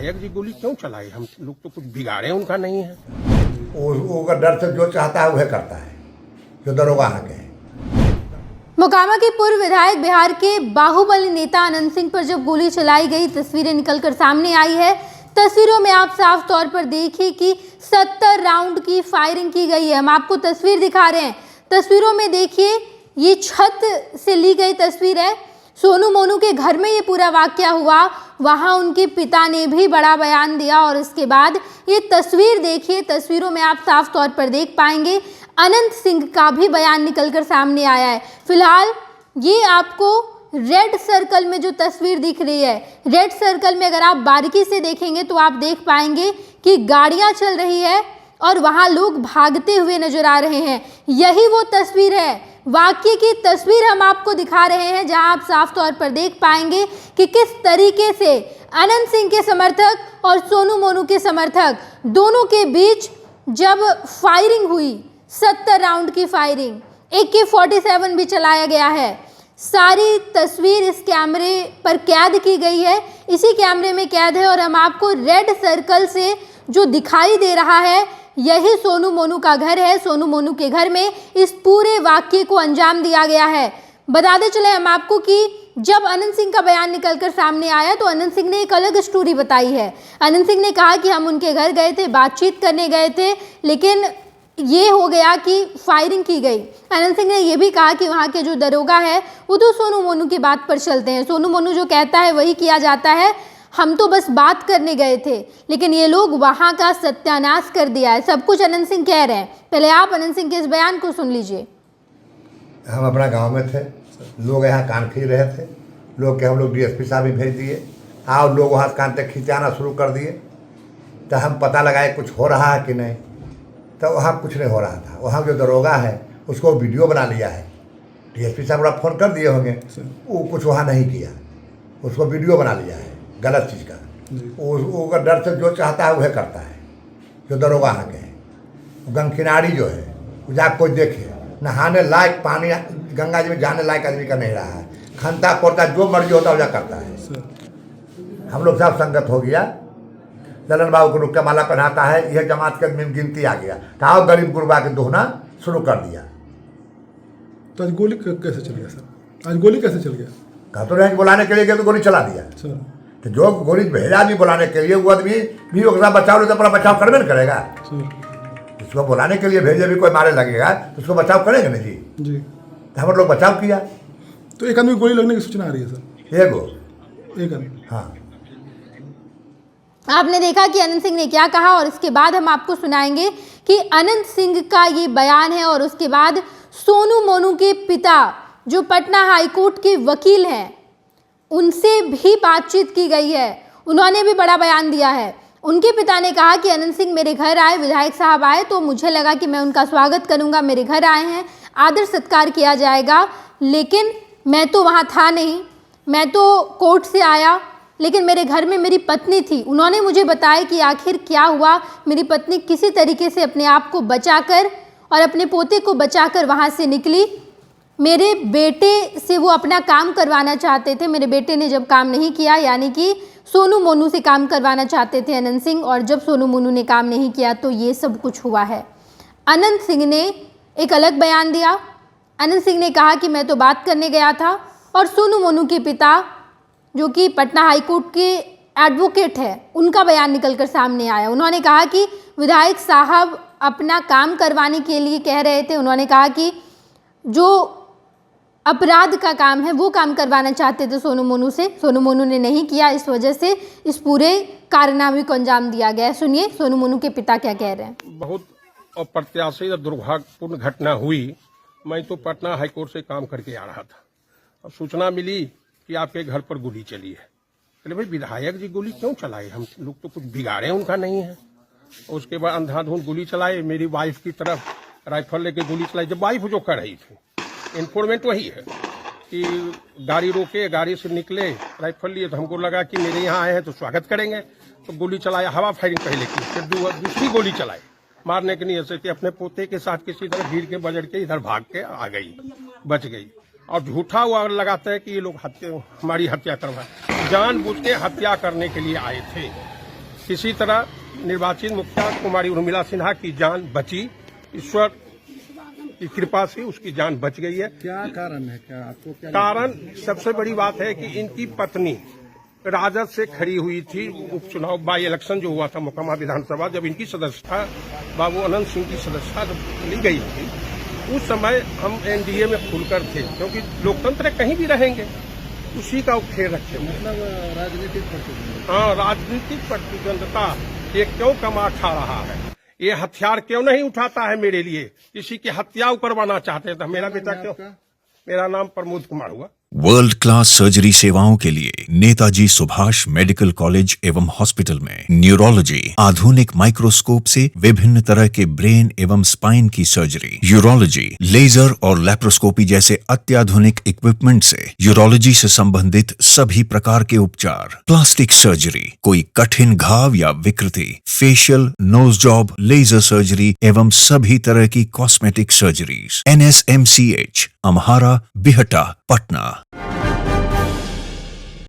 विधायक जी गोली क्यों चलाए? हम लोग तो कुछ बिगाड़े उनका नहीं है। वो अगर डर से जो चाहता है वह करता है, जो दरोगा आके है। मोकामा के पूर्व विधायक बिहार के बाहुबली नेता अनंत सिंह पर जब गोली चलाई गई, तस्वीरें निकलकर सामने आई है। तस्वीरों में आप साफ तौर पर देखिए कि 70 राउंड की फायरिंग की गई है। हम आपको तस्वीर दिखा रहे हैं। तस्वीरों में देखिए, ये छत से ली गई तस्वीर है। सोनू मोनू के घर में ये पूरा वाकया हुआ। वहां उनके पिता ने भी बड़ा बयान दिया और इसके बाद ये तस्वीर देखिए। तस्वीरों में आप साफ तौर पर देख पाएंगे अनंत सिंह का भी बयान निकलकर सामने आया है। फिलहाल ये आपको रेड सर्कल में जो तस्वीर दिख रही है, रेड सर्कल में अगर आप बारीकी से देखेंगे तो आप देख पाएंगे कि गाड़ियां चल रही है और वहां लोग भागते हुए नजर आ रहे हैं। यही वो तस्वीर है, वाकई की तस्वीर हम आपको दिखा रहे हैं, जहां आप साफ तौर पर देख पाएंगे कि किस तरीके से अनंत सिंह के समर्थक और सोनू मोनू के समर्थक दोनों के बीच जब फायरिंग हुई, 70 राउंड की फायरिंग, AK-47 भी चलाया गया है। सारी तस्वीर इस कैमरे पर कैद की गई है, इसी कैमरे में कैद है और हम आपको रेड सर्कल से जो दिखाई दे रहा है यही सोनू मोनू का घर है। सोनू मोनू के घर में इस पूरे वाकये को अंजाम दिया गया है। बताते चले हम आपको कि जब अनंत सिंह का बयान निकलकर सामने आया तो अनंत सिंह ने एक अलग स्टोरी बताई है। अनंत सिंह ने कहा कि हम उनके घर गए थे, बातचीत करने गए थे, लेकिन ये हो गया कि फायरिंग की गई। अनंत सिंह ने यह भी कहा कि वहाँ के जो दरोगा है वो तो सोनू मोनू की बात पर चलते हैं, सोनू मोनू जो कहता है वही किया जाता है, हम तो बस बात करने गए थे, लेकिन ये लोग वहाँ का सत्यानाश कर दिया है। सब कुछ अनंत सिंह कह रहे हैं। पहले आप अनंत सिंह के इस बयान को सुन लीजिए। हम अपना गांव में थे, लोग यहाँ कान खींच रहे थे, लोग के हम लोग DSP साहब भी भेज दिए और लोग वहाँ कान तक खींचाना शुरू कर दिए। तो हम पता लगाए कुछ हो रहा है कि नहीं, तो वहाँ कुछ नहीं हो रहा था। वहाँ जो दरोगा है उसको वीडियो बना लिया है, DSP साहब बड़ा फ़ोन कर दिए होंगे, वो कुछ वहाँ नहीं किया, उसको वीडियो बना लिया है गलत चीज़ का। वो अगर डर से जो चाहता है वह करता है, जो दरोगा आके है। गंगा किनारी जो है वो जा कोई देखे, नहाने लायक पानी गंगा जी में जाने लायक आदमी का नहीं रहा है, खनता पड़ता जो मर्जी होता वजह करता है। हम लोग सब संगत हो गया, ललन बाबू को रुक्का माला पहनाता है, यह जमात के में गिनती आ गया, कहा गरीब गुरबा के दोहना शुरू कर दिया। तो आज गोली कैसे चल गया सर? आज गोली कैसे चल गया? कहा तो रहे बुलाने के लिए गया तो गोली चला दिया सर। तो जो गोली भेजा भी बुलाने के लिए वो आदमी भी ओकरा बचाव ले तो अपना बचाव करबे न करेगा। इसको बुलाने के लिए भेजे भी कोई मारे लगेगा तो उसको बचाव करेंगे ना जी। तो हम लोग बचाव किया। तो एक आदमी गोली लगने की सूचना आ रही है सर? एक आदमी। हाँ, आपने देखा कि अनंत सिंह ने क्या कहा और इसके बाद हम आपको सुनाएंगे कि अनंत सिंह का ये बयान है और उसके बाद सोनू मोनू के पिता जो पटना हाईकोर्ट के वकील हैं उनसे भी बातचीत की गई है। उन्होंने भी बड़ा बयान दिया है। उनके पिता ने कहा कि अनंत सिंह मेरे घर आए, विधायक साहब आए तो मुझे लगा कि मैं उनका स्वागत करूंगा, मेरे घर आए हैं, आदर सत्कार किया जाएगा, लेकिन मैं तो वहाँ था नहीं, मैं तो कोर्ट से आया, लेकिन मेरे घर में मेरी पत्नी थी। उन्होंने मुझे बताया कि आखिर क्या हुआ। मेरी पत्नी किसी तरीके से अपने आप को बचाकर और अपने पोते को बचाकर वहाँ से निकली। मेरे बेटे से वो अपना काम करवाना चाहते थे, मेरे बेटे ने जब काम नहीं किया, यानी कि सोनू मोनू से काम करवाना चाहते थे अनंत सिंह, और जब सोनू मोनू ने काम नहीं किया तो ये सब कुछ हुआ है। अनंत सिंह ने एक अलग बयान दिया। अनंत सिंह ने कहा कि मैं तो बात करने गया था, और सोनू मोनू के पिता जो कि पटना हाईकोर्ट के एडवोकेट है उनका बयान निकलकर सामने आया। उन्होंने कहा कि विधायक साहब अपना काम करवाने के लिए कह रहे थे। उन्होंने कहा कि जो अपराध का काम है वो काम करवाना चाहते थे सोनू मोनू से, सोनू मोनू ने नहीं किया, इस वजह से इस पूरे कारनामे को अंजाम दिया गया। सुनिए सोनू मोनू के पिता क्या कह रहे हैं। बहुत अप्रत्याशित और दुर्भाग्यपूर्ण घटना हुई। मैं तो पटना हाईकोर्ट से काम करके आ रहा था, अब सूचना मिली कि आपके घर पर गोली चली है। अरे भाई विधायक जी गोली क्यों चलाए? हम लोग तो कुछ बिगाड़े उनका नहीं है। उसके बाद अंधाधुंध गोली चलाए, मेरी वाइफ की तरफ राइफल लेके गोली चलाई। जब वाइफ जो कर रही थी, इन्फॉर्मेंट वही है कि गाड़ी रोके, गाड़ी से निकले, राइफल लिए, तो हमको लगा कि मेरे यहाँ आए हैं तो स्वागत करेंगे, तो गोली चलाया। हवा फायरिंग पहले की, फिर दूसरी गोली चलाई मारने के नियत से कि अपने पोते के साथ किसी तरह भीड़ के बजड़ के इधर भाग के आ गई, बच गई। और झूठा हुआ लगाता है कि ये लोग हमारी हत्या करवाए, जानबूझ के हत्या करने के लिए आए थे। किसी तरह निर्वाचित मुखिया कुमारी उर्मिला सिन्हा की जान बची। ईश्वर की कृपा से उसकी जान बच गई है। क्या कारण है, क्या आपको क्या कारण सबसे बड़ी बात है कि इनकी पत्नी राजद से खड़ी हुई थी। उपचुनाव बाई इलेक्शन जो हुआ था मोकामा विधानसभा, जब इनकी सदस्यता बाबू अनंत सिंह की सदस्यता जब ली गई थी, उस समय हम एनडीए में खुलकर थे, क्योंकि लोकतंत्र कहीं भी रहेंगे, उसी का खेल रखे हुए। मतलब राजनीतिक प्रतिद्वंदी? हाँ, राजनीतिक प्रतिद्वंदता ये क्यों कमा खा रहा है? ये हथियार क्यों नहीं उठाता है मेरे लिए? किसी की हत्या करवाना चाहते थे। मेरा बेटा क्यों? मेरा नाम प्रमोद कुमार हुआ। वर्ल्ड क्लास सर्जरी सेवाओं के लिए नेताजी सुभाष मेडिकल कॉलेज एवं हॉस्पिटल में न्यूरोलॉजी, आधुनिक माइक्रोस्कोप से विभिन्न तरह के ब्रेन एवं स्पाइन की सर्जरी, यूरोलॉजी, लेजर और लैप्रोस्कोपी जैसे अत्याधुनिक इक्विपमेंट से यूरोलॉजी से संबंधित सभी प्रकार के उपचार, प्लास्टिक सर्जरी, कोई कठिन घाव या विकृति, facial, nose job, laser surgery एवं सभी तरह की cosmetic surgeries. NSMCH, Amhara, Bihta, Patna.